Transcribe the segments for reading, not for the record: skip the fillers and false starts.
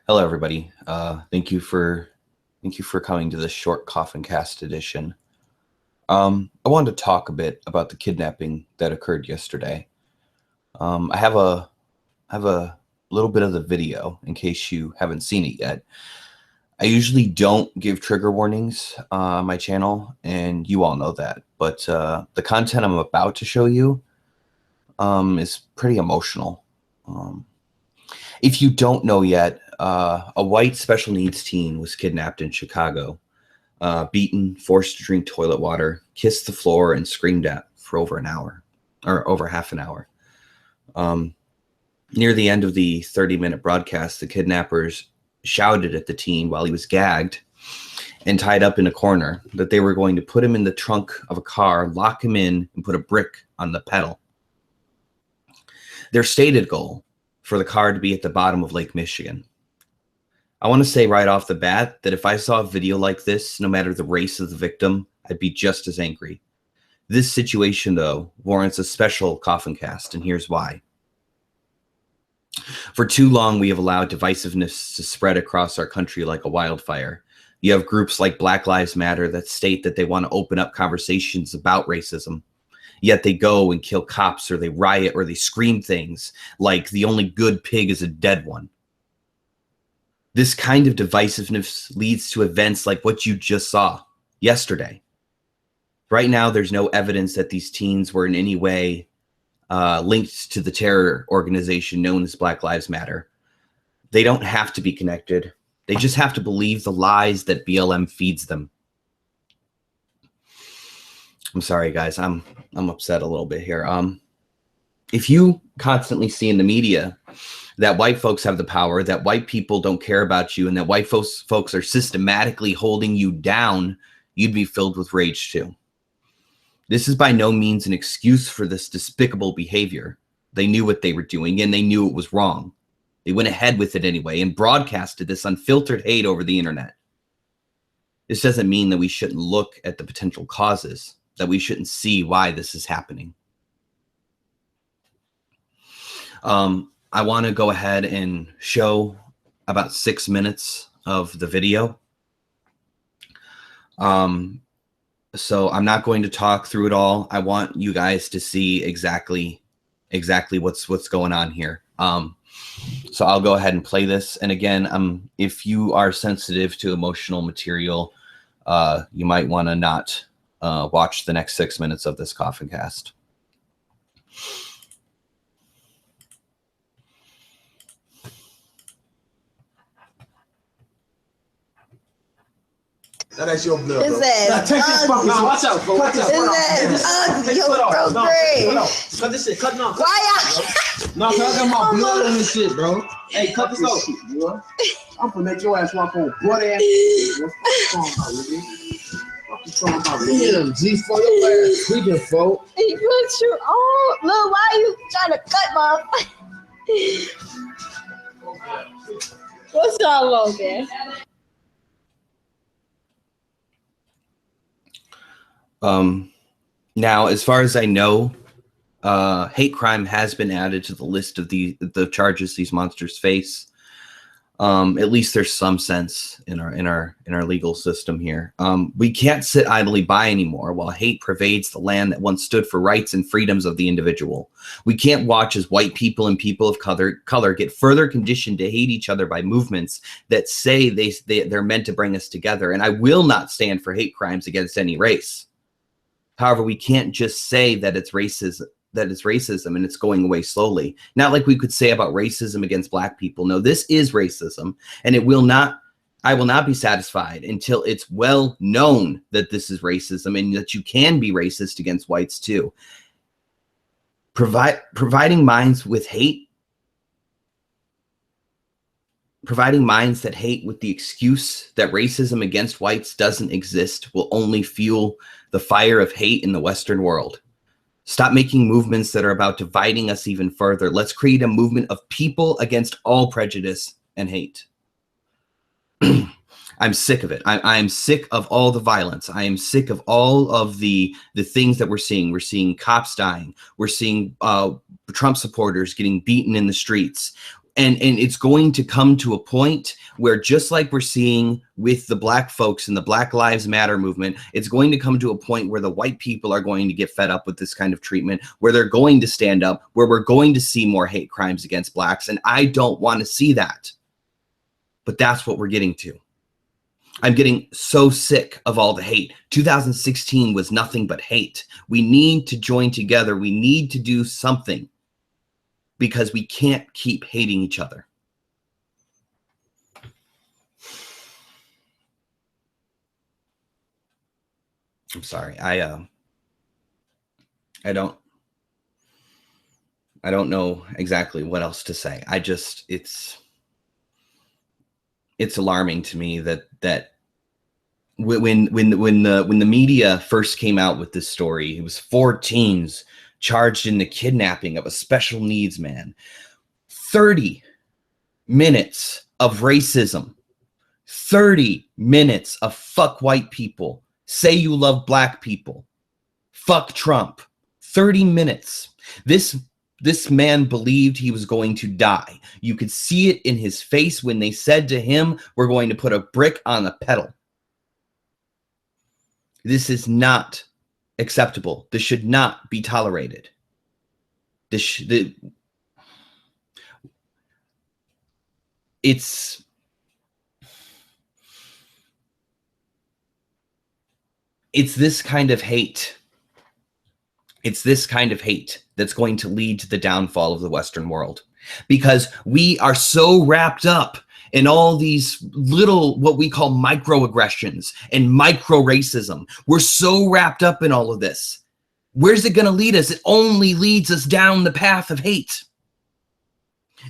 Hello, everybody. Thank you for coming to this short Coffin Cast edition. I wanted to talk a bit about the kidnapping that occurred yesterday. I have a little bit of the video in case you haven't seen it yet. I usually don't give trigger warnings on my channel, and you all know that. But the content I'm about to show you is pretty emotional. If you don't know yet, a white special needs teen was kidnapped in Chicago, beaten, forced to drink toilet water, kissed the floor, and screamed at for over an hour, or over half an hour. Near the end of the 30-minute broadcast, the kidnappers shouted at the teen while he was gagged and tied up in a corner that they were going to put him in the trunk of a car, lock him in, and put a brick on the pedal. Their stated goal for the car to be at the bottom of Lake Michigan. I want to say right off the bat that if I saw a video like this, no matter the race of the victim, I'd be just as angry. This situation, though, warrants a special Coffin Cast, and here's why. For too long, we have allowed divisiveness to spread across our country like a wildfire. You have groups like Black Lives Matter that state that they want to open up conversations about racism. Yet they go and kill cops, or they riot, or they scream things like the only good pig is a dead one. This kind of divisiveness leads to events like what you just saw yesterday. Right now, there's no evidence that these teens were in any way linked to the terror organization known as Black Lives Matter. They don't have to be connected. They just have to believe the lies that BLM feeds them. I'm sorry, guys. I'm upset a little bit here. If you constantly see in the media that white folks have the power, that white people don't care about you, and that white folks are systematically holding you down, you'd be filled with rage too. This is by no means an excuse for this despicable behavior. They knew what they were doing, and they knew it was wrong. They went ahead with it anyway and broadcasted this unfiltered hate over the internet. This doesn't mean that we shouldn't look at the potential causes, that we shouldn't see why this is happening. I want to go ahead and show about 6 minutes of the video. So I'm not going to talk through it all. I want you guys to see exactly what's going on here. So I'll go ahead and play this. And again, if you are sensitive to emotional material, you might want to not watch the next 6 minutes of this Coffin Cast. That's your blood, bro. Now, take this fucking. Nah, watch out, bro. Watch out. Take this foot off. No, cut this shit. Cut no. Why No, cause I got my blood on this shit, bro. Hey, cut this off. Bro. I'm gonna make your ass walk on butt ass. What you talking about, Yeah, G for your ass. Creeping, folks. He put you on. Look, why are you trying to cut my? What's all on there? Now, as far as I know, hate crime has been added to the list of the charges these monsters face. At least there's some sense in our legal system here. We can't sit idly by anymore while hate pervades the land that once stood for rights and freedoms of the individual. We can't watch as white people and people of color get further conditioned to hate each other by movements that say they're meant to bring us together. And I will not stand for hate crimes against any race. However, we can't just say that it's racism and it's going away slowly. Not like we could say about racism against Black people. No, this is racism, and I will not be satisfied until it's well known that this is racism and that you can be racist against whites too. Providing minds with hate, providing minds that hate with the excuse that racism against whites doesn't exist will only fuel the fire of hate in the Western world. Stop making movements that are about dividing us even further. Let's create a movement of people against all prejudice and hate. I'm sick of it. I'm sick of all the violence. I am sick of all of the things that we're seeing. We're seeing cops dying. We're seeing Trump supporters getting beaten in the streets. And it's going to come to a point where, just like we're seeing with the black folks in the Black Lives Matter movement, it's going to come to a point where the white people are going to get fed up with this kind of treatment, where they're going to stand up, where we're going to see more hate crimes against blacks. And I don't want to see that. But that's what we're getting to. I'm getting so sick of all the hate. 2016 was nothing but hate. We need to join together. We need to do something, because we can't keep hating each other. I'm sorry. I don't know exactly what else to say. It's alarming to me that when the media first came out with this story, it was 4 teens charged in the kidnapping of a special needs man. 30 minutes of racism. 30 minutes of fuck white people. Say you love black people. Fuck Trump. 30 minutes. This man believed he was going to die. You could see it in his face when they said to him, "We're going to put a brick on the pedal." This is not acceptable. This should not be tolerated. It's this kind of hate. It's this kind of hate that's going to lead to the downfall of the Western world, because we are so wrapped up in all these little, what we call microaggressions and micro racism. We're so wrapped up in all of this. Where's it going to lead us? It only leads us down the path of hate.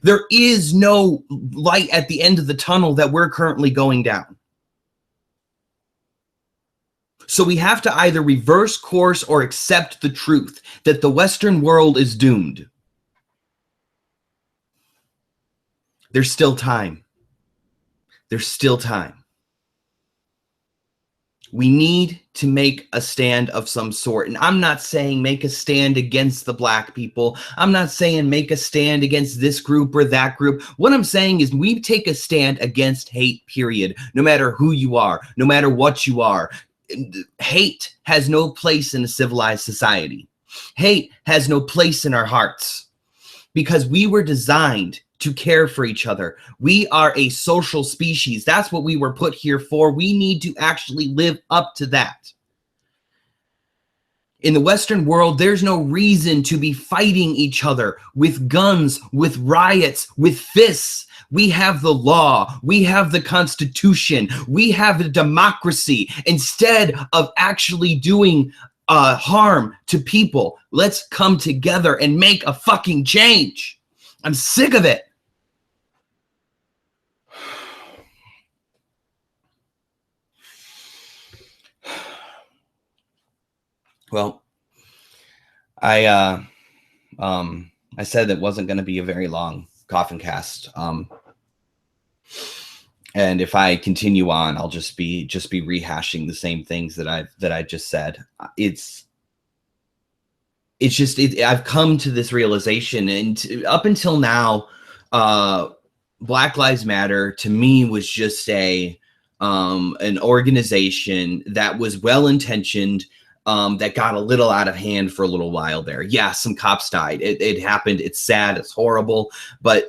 There is no light at the end of the tunnel that we're currently going down. So we have to either reverse course or accept the truth that the Western world is doomed. There's still time. There's still time. We need to make a stand of some sort. And I'm not saying make a stand against the black people. I'm not saying make a stand against this group or that group. What I'm saying is we take a stand against hate, period. No matter who you are, no matter what you are. Hate has no place in a civilized society. Hate has no place in our hearts, because we were designed to care for each other. We are a social species. That's what we were put here for. We need to actually live up to that. In the Western world, there's no reason to be fighting each other with guns, with riots, with fists. We have the law. We have the Constitution. We have the democracy. Instead of actually doing harm to people, let's come together and make a fucking change. I'm sick of it. Well, I said it wasn't going to be a very long Coffin cast. And if I continue on, I'll just be rehashing the same things that I just said. I've come to this realization, and up until now, Black Lives Matter to me was just an organization that was well-intentioned, that got a little out of hand for a little while there. Yeah, some cops died. It happened. It's sad. It's horrible. But,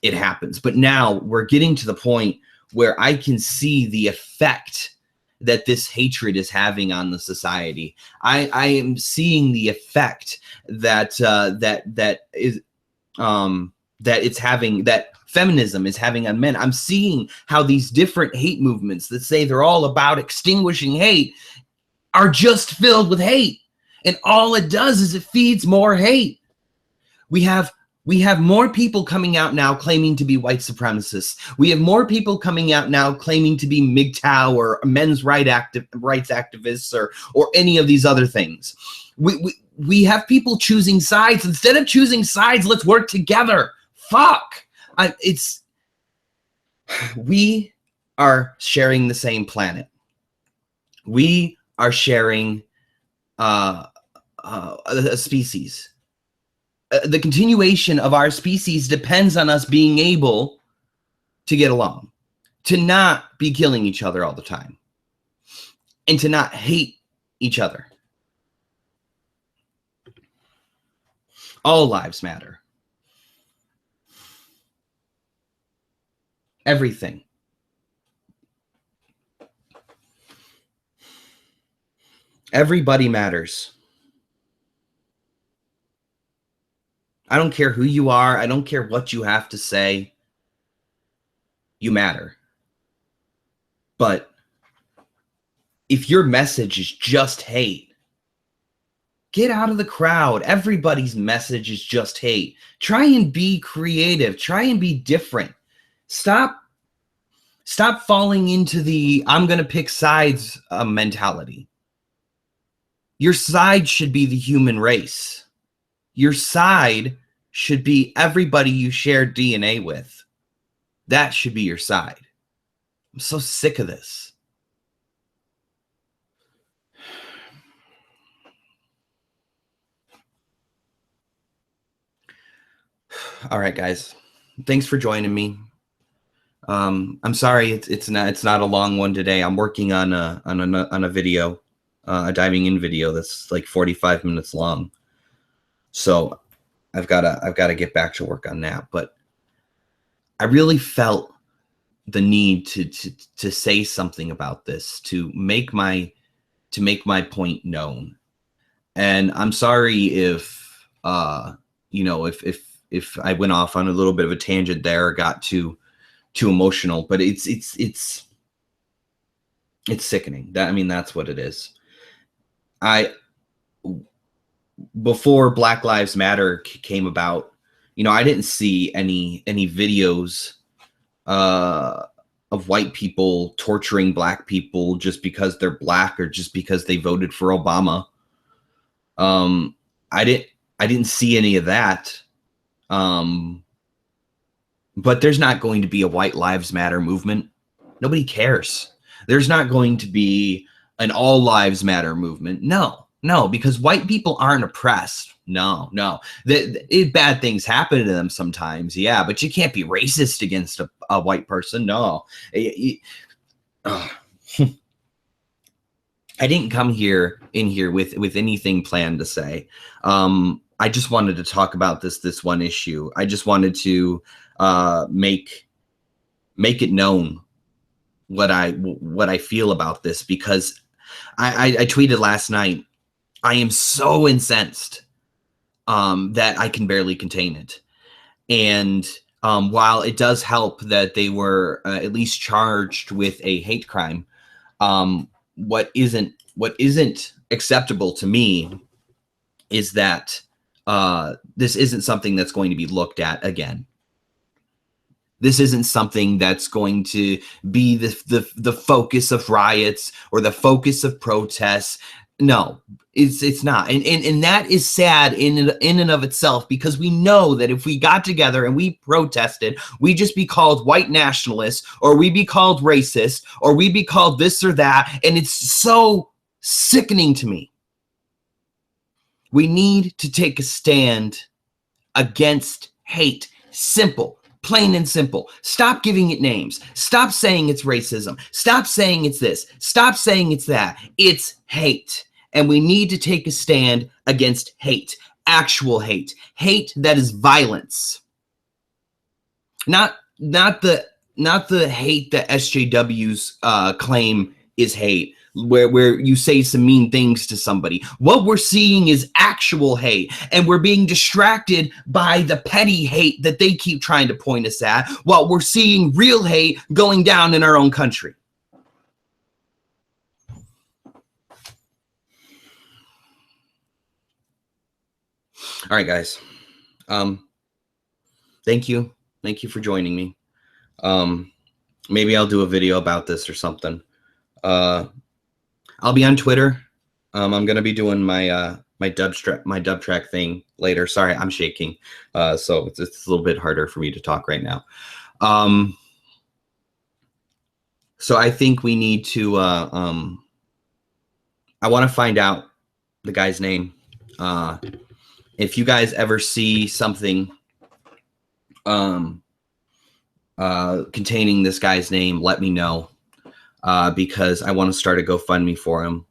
it happens. But now we're getting to the point where I can see the effect that this hatred is having on the society. I am seeing the effect that it's having, that feminism is having on men. I'm seeing how these different hate movements that say they're all about extinguishing hate are just filled with hate. And all it does is it feeds more hate. We have more people coming out now claiming to be white supremacists. We have more people coming out now claiming to be MGTOW or men's rights activists or any of these other things. We have people choosing sides. Instead of choosing sides, let's work together. Fuck. We are sharing the same planet. We are sharing a species. The continuation of our species depends on us being able to get along. to not be killing each other all the time and to not hate each other. All lives matter. Everything. Everybody matters. I don't care who you are. I don't care what you have to say. You matter. But if your message is just hate, get out of the crowd. Everybody's message is just hate. Try and be creative. Try and be different. Stop falling into the I'm going to pick sides mentality. Your side should be the human race. Your side should be everybody you share DNA with. That should be your side. I'm so sick of this. All right, guys. Thanks for joining me. I'm sorry it's not a long one today. I'm working on a video, a diving in video that's like 45 minutes long. So I've got to get back to work on that. But I really felt the need to say something about this, to make my point known. And I'm sorry if if I went off on a little bit of a tangent there, or got too emotional, but it's sickening. That's what it is. Before Black Lives Matter came about, I didn't see any videos of white people torturing black people just because they're black or just because they voted for Obama. I didn't see any of that. But there's not going to be a White Lives Matter movement. Nobody cares. There's not going to be an All Lives Matter movement. No, because white people aren't oppressed. No. Bad things happen to them sometimes, yeah, but you can't be racist against a white person. No. I didn't come in here with anything planned to say. I just wanted to talk about this one issue. I just wanted to make it known what I feel about this, because I tweeted last night, I am so incensed that I can barely contain it. And while it does help that they were at least charged with a hate crime, what isn't acceptable to me is that this isn't something that's going to be looked at again. This isn't something that's going to be the focus of riots or the focus of protests. No, it's not. And that is sad in and of itself, because we know that if we got together and we protested, we just be called white nationalists, or we be called racist, or we be called this or that. And it's so sickening to me. We need to take a stand against hate. Simple. Plain and simple. Stop giving it names. Stop saying it's racism. Stop saying it's this. Stop saying it's that. It's hate. And we need to take a stand against hate. Actual hate. Hate that is violence. Not the hate that SJWs claim is hate, where you say some mean things to somebody. What we're seeing is actual hate, and we're being distracted by the petty hate that they keep trying to point us at, while we're seeing real hate going down in our own country. All right, guys. Thank you for joining me. Maybe I'll do a video about this or something. I'll be on Twitter. I'm going to be doing my dub track thing later. Sorry, I'm shaking. So it's a little bit harder for me to talk right now. So I think we need to, I want to find out the guy's name. If you guys ever see something, containing this guy's name, let me know, because I want to start a GoFundMe for him.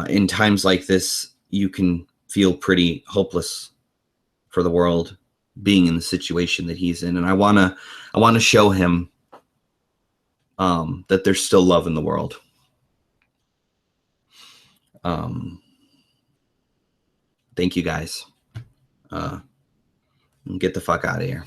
In times like this, you can feel pretty hopeless for the world being in the situation that he's in, and I want to show him that there's still love in the world. Thank you guys. Get the fuck out of here.